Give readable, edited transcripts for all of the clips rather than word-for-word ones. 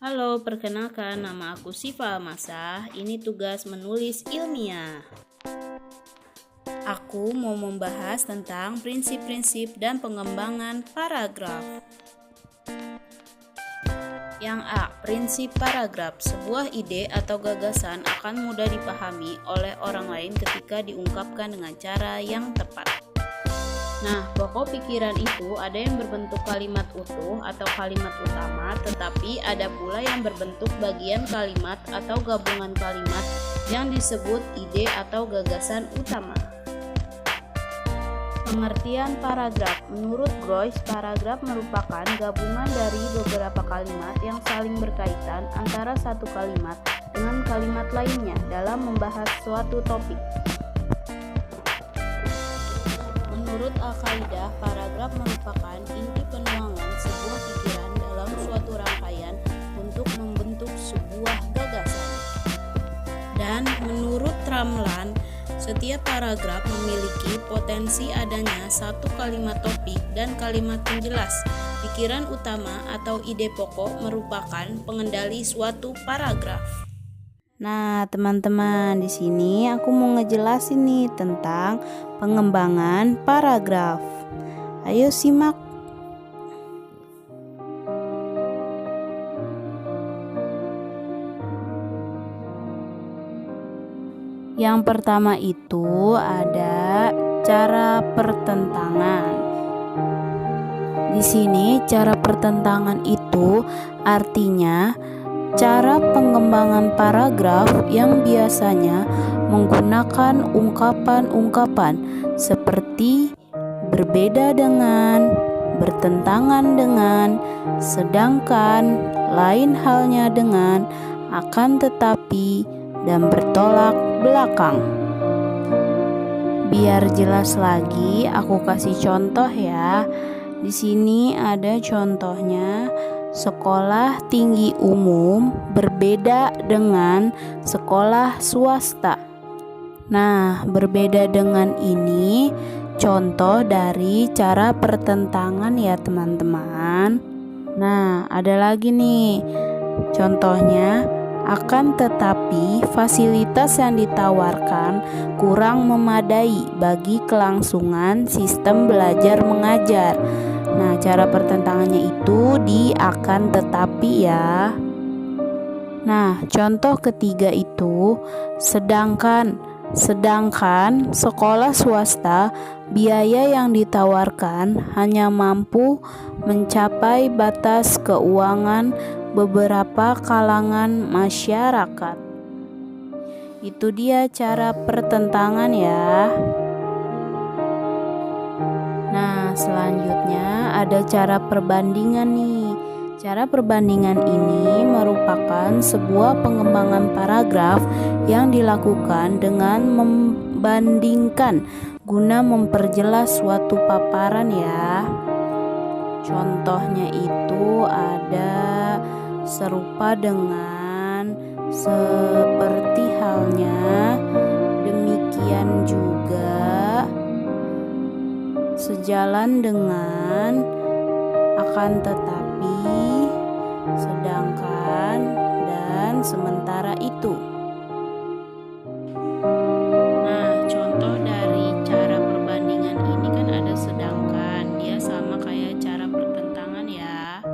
Halo, perkenalkan nama aku Siva Almasah. Ini tugas menulis ilmiah. Aku mau membahas tentang prinsip-prinsip dan pengembangan paragraf. Yang A. Prinsip paragraf. Sebuah ide atau gagasan akan mudah dipahami oleh orang lain ketika diungkapkan dengan cara yang tepat. Nah, pokok pikiran itu ada yang berbentuk kalimat utuh atau kalimat utama, tetapi ada pula yang berbentuk bagian kalimat atau gabungan kalimat yang disebut ide atau gagasan utama. Pengertian paragraf. Menurut Groys, paragraf merupakan gabungan dari beberapa kalimat yang saling berkaitan antara satu kalimat dengan kalimat lainnya dalam membahas suatu topik. Menurut Al-Qaeda, paragraf merupakan inti penuangan sebuah pikiran dalam suatu rangkaian untuk membentuk sebuah gagasan. Dan menurut Ramlan, setiap paragraf memiliki potensi adanya satu kalimat topik dan kalimat penjelas. Pikiran utama atau ide pokok merupakan pengendali suatu paragraf. Nah, teman-teman, di sini aku mau ngejelasin nih tentang pengembangan paragraf. Ayo simak. Yang pertama itu ada cara pertentangan. Di sini cara pertentangan itu artinya cara pengembangan paragraf yang biasanya menggunakan ungkapan-ungkapan seperti berbeda dengan, bertentangan dengan, sedangkan, lain halnya dengan, akan tetapi, dan bertolak belakang. Biar jelas lagi, aku kasih contoh ya. Di sini ada contohnya. Sekolah tinggi umum berbeda dengan sekolah swasta. Nah, berbeda dengan ini contoh dari cara pertentangan ya teman-teman. Nah, ada lagi nih contohnya. Akan tetapi fasilitas yang ditawarkan kurang memadai bagi kelangsungan sistem belajar mengajar. Nah, cara pertentangannya itu di akan tetapi ya. Nah, contoh ketiga itu sedangkan sekolah swasta biaya yang ditawarkan hanya mampu mencapai batas keuangan beberapa kalangan masyarakat. Itu dia cara pertentangan ya. Nah, selanjutnya ada cara perbandingan nih. Cara perbandingan ini merupakan sebuah pengembangan paragraf yang dilakukan dengan membandingkan guna memperjelas suatu paparan ya. Contohnya itu ada serupa dengan, seperti halnya, demikian juga, sejalan dengan, akan tetapi, sedangkan, dan sementara itu. Nah, contoh dari cara perbandingan ini kan ada sedangkan. Dia sama kayak cara pertentangan ya.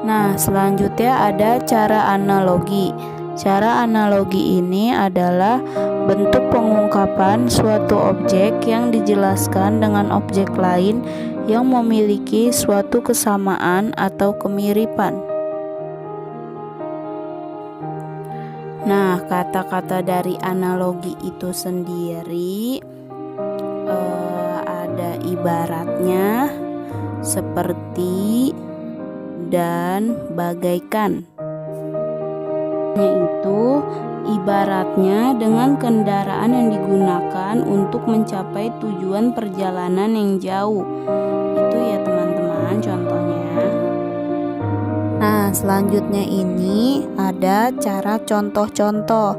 Nah, selanjutnya ada cara analogi. Cara analogi ini adalah bentuk pengungkapan suatu objek yang dijelaskan dengan objek lain yang memiliki suatu kesamaan atau kemiripan. Nah, kata-kata dari analogi itu sendiri ada ibaratnya, seperti, dan bagaikan. Yaitu ibaratnya dengan kendaraan yang digunakan untuk mencapai tujuan perjalanan yang jauh. Itu ya teman-teman contohnya. Nah, selanjutnya ini ada cara contoh-contoh.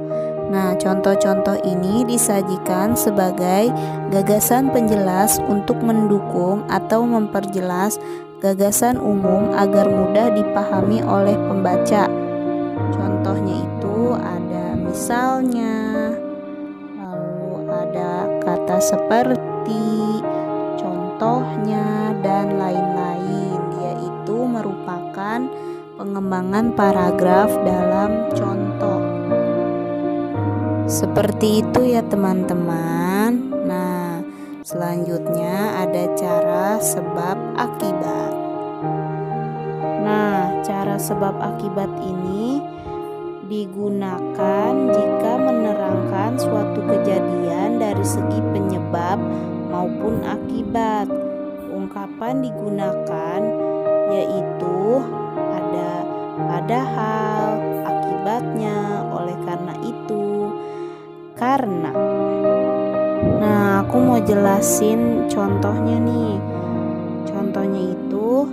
Nah, contoh-contoh ini disajikan sebagai gagasan penjelas untuk mendukung atau memperjelas gagasan umum agar mudah dipahami oleh pembaca. Contohnya itu ada misalnya, lalu ada kata seperti, contohnya, dan lain-lain. Yaitu merupakan pengembangan paragraf dalam contoh. Seperti itu ya teman-teman. Nah, selanjutnya ada cara sebab akibat. Nah, cara sebab akibat ini digunakan jika menerangkan suatu kejadian dari segi penyebab maupun akibat. Ungkapan digunakan yaitu ada padahal, akibatnya, oleh karena itu, karena. Nah, aku mau jelasin contohnya nih. Contohnya itu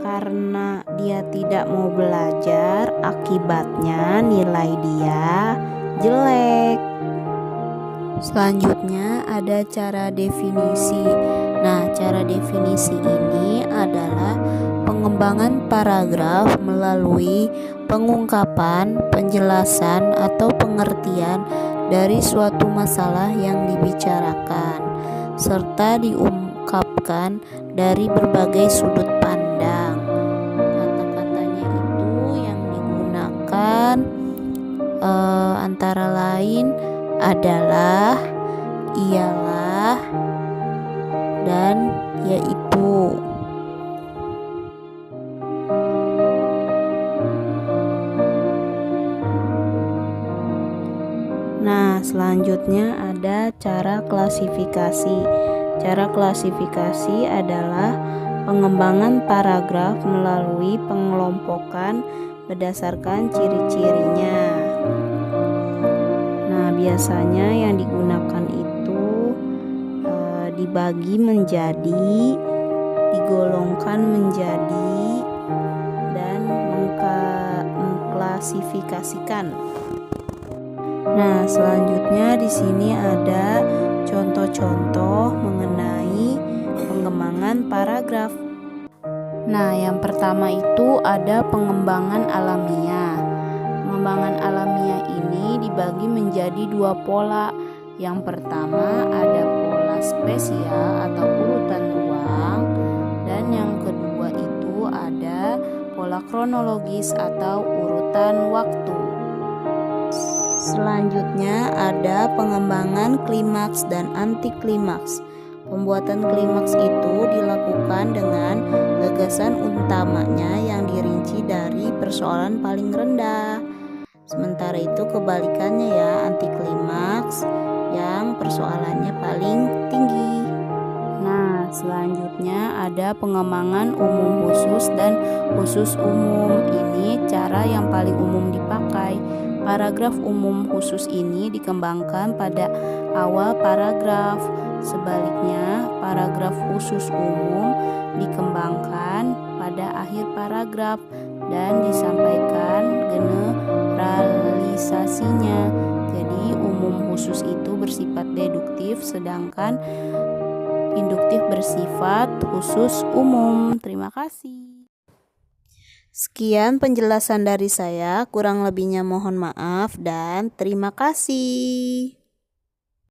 karena dia tidak mau belajar, akibatnya nilai dia jelek. Selanjutnya ada cara definisi. Nah, cara definisi ini adalah pengembangan paragraf melalui pengungkapan, penjelasan, atau pengertian dari suatu masalah yang dibicarakan, serta diungkapkan dari berbagai sudut pandang. Kata-katanya itu yang digunakan antara lain adalah, ialah, dan yaitu. Nah, selanjutnya ada cara klasifikasi. Cara klasifikasi adalah pengembangan paragraf melalui pengelompokan berdasarkan ciri-cirinya. Nah, biasanya yang digunakan itu dibagi menjadi, digolongkan menjadi, dan mengklasifikasikan. Nah, selanjutnya di sini ada contoh-contoh mengenai pengembangan paragraf. Nah, yang pertama itu ada pengembangan alamiah. Pengembangan alamiah ini dibagi menjadi dua pola. Yang pertama ada pola spesial atau urutan ruang, dan yang kedua itu ada pola kronologis atau urutan waktu. Selanjutnya ada pengembangan klimaks dan anti klimaks. Pembuatan klimaks itu dilakukan dengan gagasan utamanya yang dirinci dari persoalan paling rendah. Sementara itu kebalikannya ya, anti klimaks yang persoalannya paling tinggi. Nah, selanjutnya ada pengembangan umum khusus dan khusus umum. Ini cara yang paling umum dipakai. Paragraf umum khusus ini dikembangkan pada awal paragraf. Sebaliknya, paragraf khusus umum dikembangkan pada akhir paragraf dan disampaikan generalisasinya. Jadi, umum khusus itu bersifat deduktif, sedangkan induktif bersifat khusus umum. Terima kasih. Sekian penjelasan dari saya, kurang lebihnya mohon maaf dan terima kasih.